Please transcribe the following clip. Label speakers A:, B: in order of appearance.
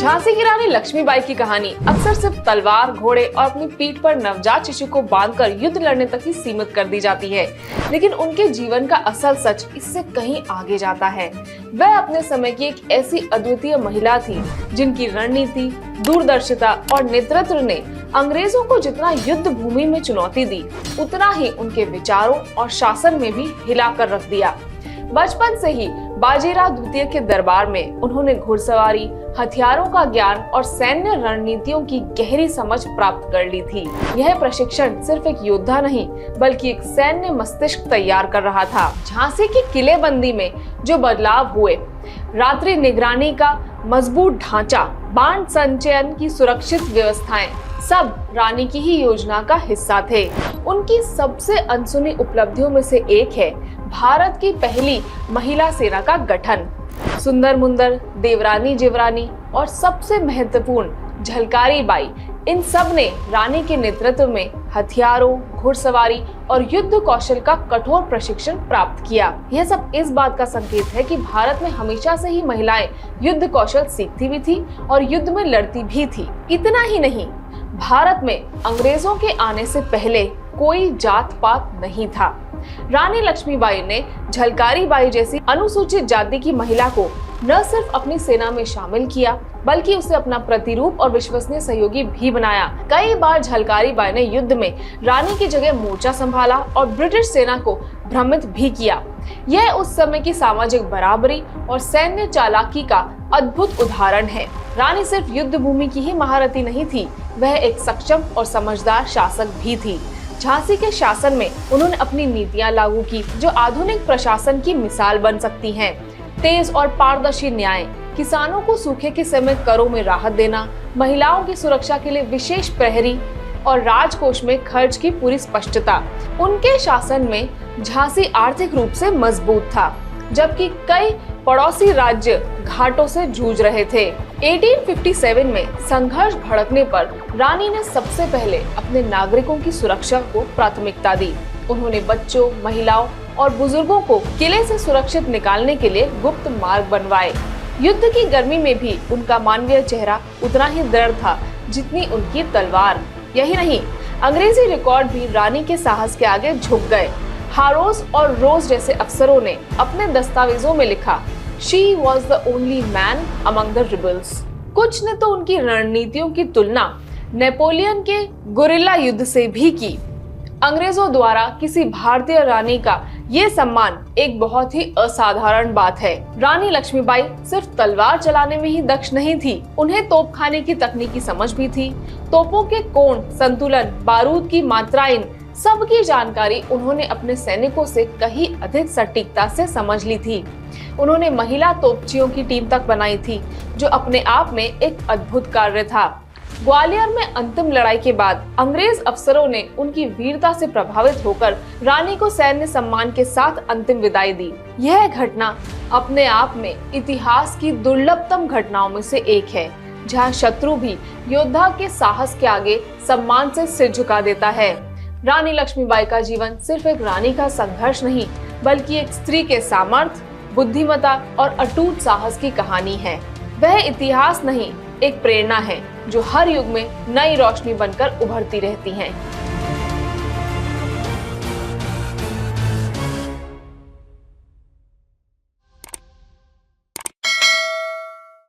A: झांसी की रानी लक्ष्मीबाई की कहानी अक्सर सिर्फ तलवार, घोड़े और अपनी पीठ पर नवजात शिशु को बांधकर युद्ध लड़ने तक ही सीमित कर दी जाती है, लेकिन उनके जीवन का असल सच इससे कहीं आगे जाता है। वह अपने समय की एक ऐसी अद्वितीय महिला थी जिनकी रणनीति, दूरदर्शिता और नेतृत्व ने अंग्रेजों को जितना युद्ध भूमि में चुनौती दी, उतना ही उनके विचारों और शासन में भी हिलाकर रख दिया। बचपन से ही बाजीराव द्वितीय के दरबार में उन्होंने घुड़सवारी, हथियारों का ज्ञान और सैन्य रणनीतियों की गहरी समझ प्राप्त कर ली थी। यह प्रशिक्षण सिर्फ एक योद्धा नहीं बल्कि एक सैन्य मस्तिष्क तैयार कर रहा था। झांसी की किलेबंदी में जो बदलाव हुए, रात्रि निगरानी का मजबूत ढांचा, बाण संचयन की सुरक्षित व्यवस्थाएं, सब रानी की ही योजना का हिस्सा थे। उनकी सबसे अनसुनी उपलब्धियों में से एक है भारत की पहली महिला सेना का गठन। सुंदर मुंदर, देवरानी जिवरानी और सबसे महत्वपूर्ण झलकारी बाई, इन सब ने रानी के नेतृत्व में हथियारों, घुड़सवारी और युद्ध कौशल का कठोर प्रशिक्षण प्राप्त किया। यह सब इस बात का संकेत है कि भारत में हमेशा से ही महिलाएं युद्ध कौशल सीखती भी थी और युद्ध में लड़ती भी थी। इतना ही नहीं, भारत में अंग्रेजों के आने से पहले कोई जात पात नहीं था। रानी लक्ष्मीबाई ने झलकारी बाई जैसी अनुसूचित जाति की महिला को न सिर्फ अपनी सेना में शामिल किया बल्कि उसे अपना प्रतिरूप और विश्वसनीय सहयोगी भी बनाया। कई बार झलकारी बाई ने युद्ध में रानी की जगह मोर्चा संभाला और ब्रिटिश सेना को भ्रमित भी किया। यह उस समय की सामाजिक बराबरी और सैन्य चालाकी का अद्भुत उदाहरण है। रानी सिर्फ युद्ध भूमि की ही महारथी नहीं थी, वह एक सक्षम और समझदार शासक भी थी। झांसी के शासन में उन्होंने अपनी नीतियां लागू की जो आधुनिक प्रशासन की मिसाल बन सकती हैं। तेज और पारदर्शी न्याय, किसानों को सूखे के समय करों में राहत देना, महिलाओं की सुरक्षा के लिए विशेष प्रहरी और राजकोष में खर्च की पूरी स्पष्टता। उनके शासन में झांसी आर्थिक रूप से मजबूत था, जबकि कई पड़ोसी राज्य घाटों से जूझ रहे थे। 1857 में संघर्ष भड़कने पर रानी ने सबसे पहले अपने नागरिकों की सुरक्षा को प्राथमिकता दी। उन्होंने बच्चों, महिलाओं और बुजुर्गों को किले से सुरक्षित निकालने के लिए गुप्त मार्ग बनवाए। युद्ध की गर्मी में भी उनका मानवीय चेहरा उतना ही दृढ़ था जितनी उनकी तलवार। यही नहीं, अंग्रेजी रिकॉर्ड भी रानी के साहस के आगे झुक गए। हारोस और रोज जैसे अफसरों ने अपने दस्तावेजों में लिखा, She was the only man among the rebels। कुछ ने तो उनकी रणनीतियों की तुलना नेपोलियन के गुरिल्ला युद्ध से भी की। अंग्रेजों द्वारा किसी भारतीय रानी का ये सम्मान एक बहुत ही असाधारण बात है। रानी लक्ष्मीबाई सिर्फ तलवार चलाने में ही दक्ष नहीं थी, उन्हें तोपखाने की तकनीकी समझ भी थी। तोपों के कोण, संतुलन, बारूद की मात्राएं, सबकी जानकारी उन्होंने अपने सैनिकों से कहीं अधिक सटीकता से समझ ली थी। उन्होंने महिला तोपचियों की टीम तक बनाई थी, जो अपने आप में एक अद्भुत कार्य था। ग्वालियर में अंतिम लड़ाई के बाद अंग्रेज अफसरों ने उनकी वीरता से प्रभावित होकर रानी को सैन्य सम्मान के साथ अंतिम विदाई दी। यह घटना अपने आप में इतिहास की दुर्लभतम घटनाओं में से एक है, जहां शत्रु भी योद्धा के साहस के आगे सम्मान से सिर झुका देता है। रानी लक्ष्मीबाई का जीवन सिर्फ एक रानी का संघर्ष नहीं बल्कि एक स्त्री के सामर्थ्य, बुद्धिमत्ता और अटूट साहस की कहानी है। वह इतिहास नहीं, एक प्रेरणा है जो हर युग में नई रोशनी बनकर उभरती रहती है।